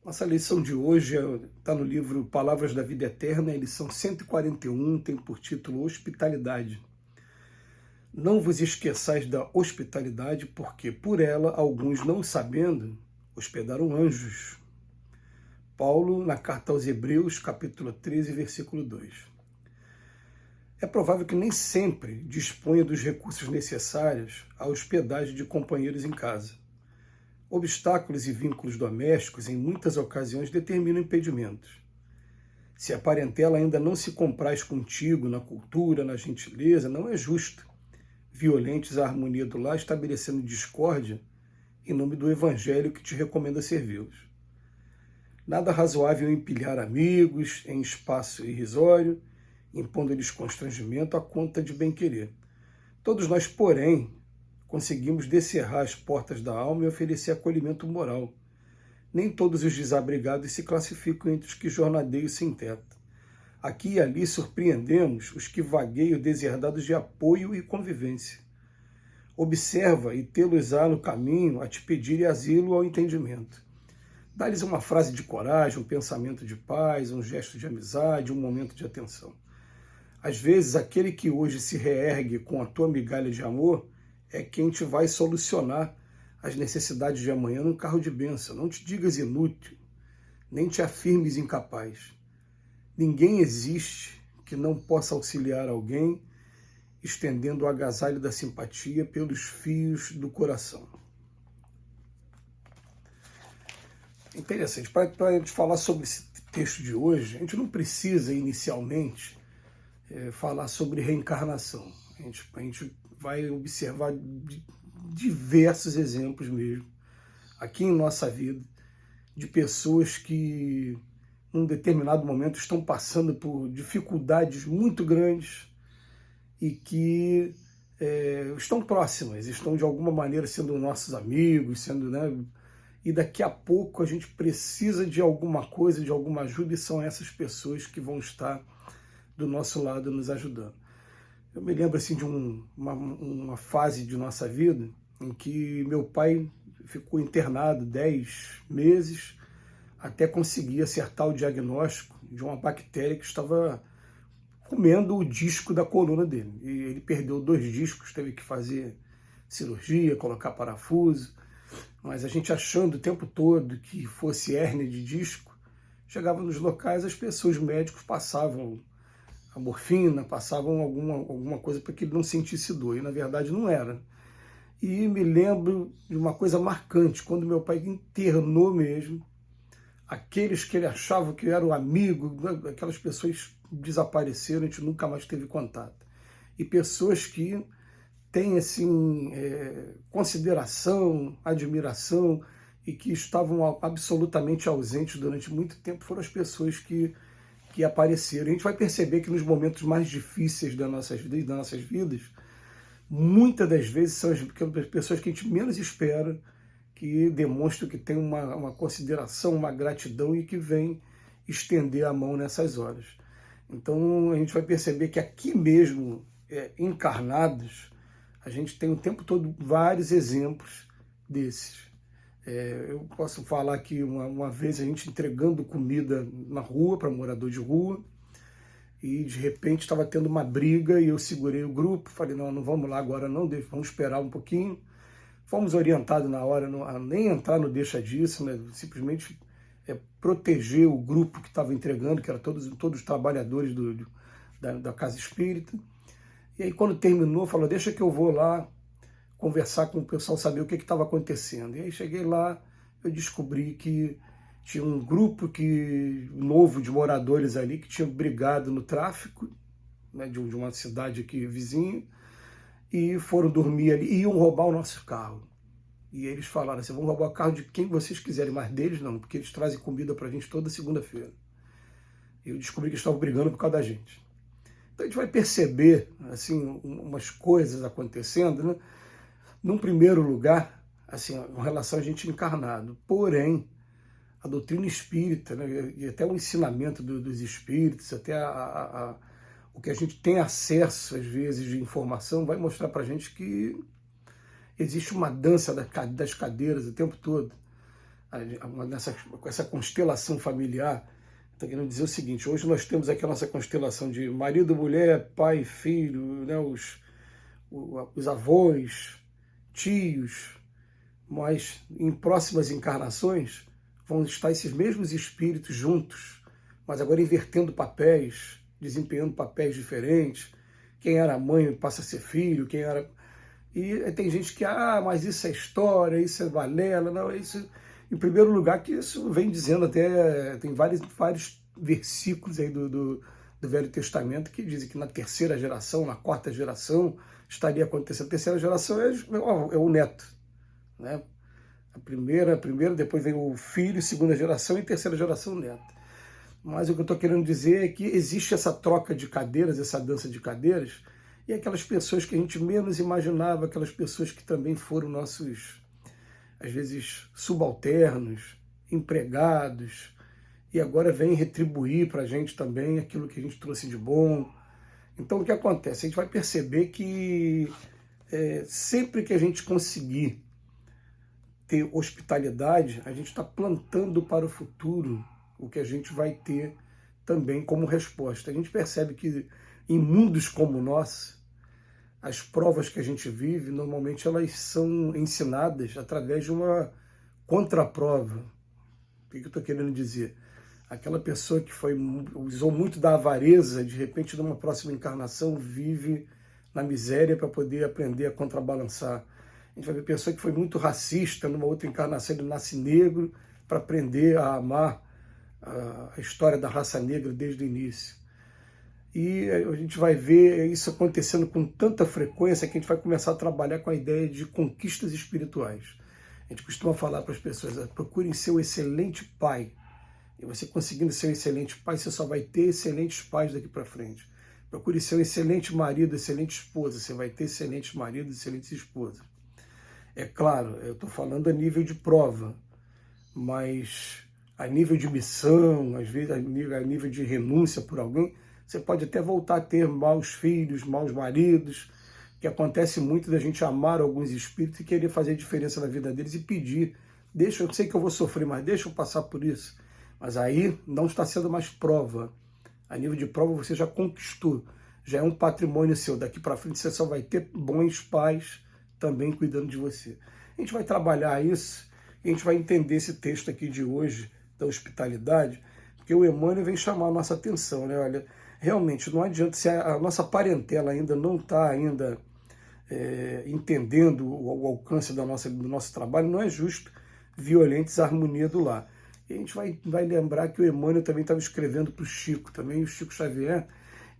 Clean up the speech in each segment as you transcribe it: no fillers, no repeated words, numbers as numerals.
Nossa lição de hoje está no livro Palavras da Vida Eterna, lição 141, tem por título Hospitalidade. Não vos esqueçais da hospitalidade, porque por ela alguns, não sabendo, hospedaram anjos. Paulo, na carta aos Hebreus, capítulo 13, versículo 2. É provável que nem sempre disponha dos recursos necessários à hospedagem de companheiros em casa. Obstáculos e vínculos domésticos, em muitas ocasiões, determinam impedimentos. Se a parentela ainda não se compraz contigo na cultura, na gentileza, não é justo violentes a harmonia do lar, estabelecendo discórdia em nome do evangelho que te recomenda servi-los. Nada razoável empilhar amigos em espaço irrisório, impondo-lhes constrangimento à conta de bem-querer. Todos nós, porém, conseguimos descerrar as portas da alma e oferecer acolhimento moral. Nem todos os desabrigados se classificam entre os que jornadeiam sem teto. Aqui e ali surpreendemos os que vagueiam deserdados de apoio e convivência. Observa e tê-los-á no caminho a te pedirem asilo ao entendimento. Dá-lhes uma frase de coragem, um pensamento de paz, um gesto de amizade, um momento de atenção. Às vezes, aquele que hoje se reergue com a tua migalha de amor é quem te vai solucionar as necessidades de amanhã num carro de bênção. Não te digas inútil, nem te afirmes incapaz. Ninguém existe que não possa auxiliar alguém, estendendo o agasalho da simpatia pelos fios do coração. Interessante, para a gente falar sobre esse texto de hoje, a gente não precisa inicialmente falar sobre reencarnação. A gente vai observar diversos exemplos mesmo, aqui em nossa vida, de pessoas que, num determinado momento, estão passando por dificuldades muito grandes e que estão próximas, estão de alguma maneira sendo nossos amigos, sendo, né? E daqui a pouco a gente precisa de alguma coisa, de alguma ajuda, e são essas pessoas que vão estar do nosso lado nos ajudando. Eu me lembro assim, de uma fase de nossa vida em que meu pai ficou internado 10 meses até conseguir acertar o diagnóstico de uma bactéria que estava comendo o disco da coluna dele. E ele perdeu 2 discos, teve que fazer cirurgia, colocar parafuso, mas a gente achando o tempo todo que fosse hérnia de disco, chegava nos locais, as pessoas, os médicos passavam a morfina, passavam alguma coisa para que ele não sentisse dor, e na verdade não era. E me lembro de uma coisa marcante, quando meu pai internou mesmo, aqueles que ele achava que eram amigos, aquelas pessoas desapareceram, a gente nunca mais teve contato. E pessoas que têm assim, consideração, admiração, e que estavam absolutamente ausentes durante muito tempo, foram as pessoas que apareceram. A gente vai perceber que nos momentos mais difíceis das nossas vidas, muitas das vezes são as pessoas que a gente menos espera, que demonstram que tem uma consideração, uma gratidão e que vem estender a mão nessas horas. Então a gente vai perceber que aqui mesmo, encarnados, a gente tem o tempo todo vários exemplos desses. Eu posso falar que uma vez a gente entregando comida na rua para morador de rua, e de repente estava tendo uma briga e eu segurei o grupo, falei, não vamos lá agora não, vamos esperar um pouquinho. Fomos orientados na hora a nem entrar no deixa disso, né? Simplesmente proteger o grupo que estava entregando, que eram todos os trabalhadores da casa espírita. E aí quando terminou, falou, deixa que eu vou lá conversar com o pessoal, saber o que estava acontecendo. E aí cheguei lá, eu descobri que tinha um grupo novo de moradores ali que tinham brigado no tráfico, né, de uma cidade aqui vizinha, e foram dormir ali, e iam roubar o nosso carro. E eles falaram assim, vamos roubar o carro de quem vocês quiserem, mas deles não, porque eles trazem comida pra gente toda segunda-feira. E eu descobri que eles estavam brigando por causa da gente. Então a gente vai perceber assim, umas coisas acontecendo, né? Num primeiro lugar, assim, com relação a gente encarnado. Porém, a doutrina espírita, né, e até o ensinamento dos espíritos, até o que a gente tem acesso, às vezes, de informação, vai mostrar para a gente que existe uma dança das cadeiras o tempo todo. com essa constelação familiar, está querendo dizer o seguinte: hoje nós temos aqui a nossa constelação de marido, mulher, pai, filho, né, os avós, tios, mas em próximas encarnações vão estar esses mesmos espíritos juntos, mas agora invertendo papéis, desempenhando papéis diferentes. Quem era mãe passa a ser filho, quem era... E tem gente que, mas isso é história, isso é balela. Não, isso, em primeiro lugar, que isso vem dizendo até, tem vários versículos aí do Velho Testamento que dizem que na terceira geração, na quarta geração, estaria acontecendo. A terceira geração é o neto, né? A primeira, depois vem o filho, segunda geração, e terceira geração, o neto. Mas o que eu estou querendo dizer é que existe essa troca de cadeiras, essa dança de cadeiras, e aquelas pessoas que a gente menos imaginava, aquelas pessoas que também foram nossos, às vezes, subalternos, empregados, e agora vêm retribuir para a gente também aquilo que a gente trouxe de bom. Então, o que acontece? A gente vai perceber que sempre que a gente conseguir ter hospitalidade, a gente está plantando para o futuro o que a gente vai ter também como resposta. A gente percebe que em mundos como o nosso, as provas que a gente vive, normalmente elas são ensinadas através de uma contraprova. O que eu estou querendo dizer? Aquela pessoa que usou muito da avareza, de repente, numa próxima encarnação, vive na miséria para poder aprender a contrabalançar. A gente vai ver pessoa que foi muito racista, numa outra encarnação ele nasce negro para aprender a amar a história da raça negra desde o início. E a gente vai ver isso acontecendo com tanta frequência que a gente vai começar a trabalhar com a ideia de conquistas espirituais. A gente costuma falar para as pessoas: procurem ser um excelente pai. E você conseguindo ser um excelente pai, você só vai ter excelentes pais daqui para frente. Procure ser um excelente marido, excelente esposa. Você vai ter excelentes maridos, excelentes esposas. É claro, eu estou falando a nível de prova, mas a nível de missão, às vezes a nível de renúncia por alguém, você pode até voltar a ter maus filhos, maus maridos, que acontece muito da gente amar alguns espíritos e querer fazer diferença na vida deles e pedir: deixa, eu sei que eu vou sofrer, mas deixa eu passar por isso. Mas aí não está sendo mais prova. A nível de prova você já conquistou, já é um patrimônio seu. Daqui para frente você só vai ter bons pais também cuidando de você. A gente vai trabalhar isso e a gente vai entender esse texto aqui de hoje, da hospitalidade, porque o Emmanuel vem chamar a nossa atenção, né? Olha, realmente não adianta, se a nossa parentela ainda não está entendendo o alcance do nosso trabalho, não é justo violentes a harmonia do lar. E a gente vai lembrar que o Emmanuel também estava escrevendo para o Chico, também o Chico Xavier,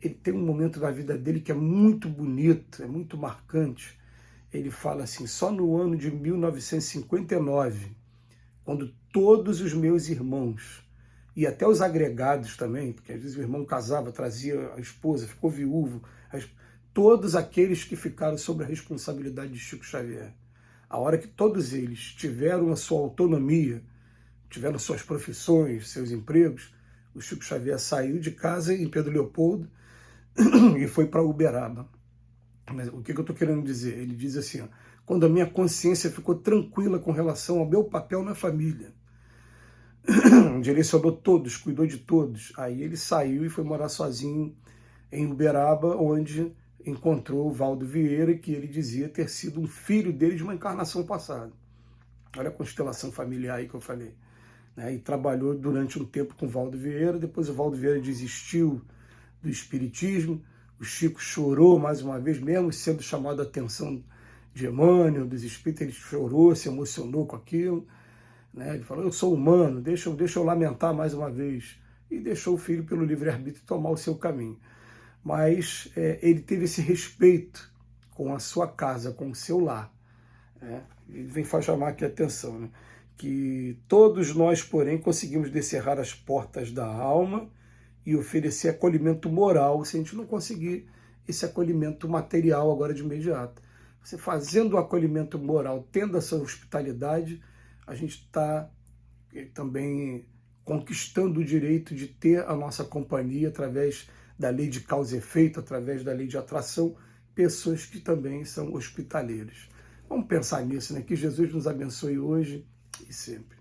ele tem um momento da vida dele que é muito bonito, é muito marcante. Ele fala assim: só no ano de 1959, quando todos os meus irmãos, e até os agregados também, porque às vezes o irmão casava, trazia a esposa, ficou viúvo, todos aqueles que ficaram sob a responsabilidade de Chico Xavier, a hora que todos eles tiveram a sua autonomia, tiveram suas profissões, seus empregos, o Chico Xavier saiu de casa em Pedro Leopoldo e foi para Uberaba. Mas o que eu estou querendo dizer? Ele diz assim: quando a minha consciência ficou tranquila com relação ao meu papel na família, direcionou todos, cuidou de todos, aí ele saiu e foi morar sozinho em Uberaba, onde encontrou o Valdo Vieira, que ele dizia ter sido um filho dele de uma encarnação passada. Olha a constelação familiar aí que eu falei. E trabalhou durante um tempo com o Valdo Vieira. Depois o Valdo Vieira desistiu do espiritismo. O Chico chorou mais uma vez, mesmo sendo chamado a atenção de Emmanuel, dos espíritos, ele chorou, se emocionou com aquilo. Ele falou: eu sou humano, deixa eu lamentar mais uma vez. E deixou o filho, pelo livre-arbítrio, tomar o seu caminho. Mas ele teve esse respeito com a sua casa, com o seu lar. Ele vem chamar aqui a atenção, que todos nós, porém, conseguimos descerrar as portas da alma e oferecer acolhimento moral, se a gente não conseguir esse acolhimento material agora de imediato. Você fazendo o acolhimento moral, tendo essa hospitalidade, a gente está também conquistando o direito de ter a nossa companhia através da lei de causa e efeito, através da lei de atração, pessoas que também são hospitaleiras. Vamos pensar nisso, que Jesus nos abençoe hoje e sempre.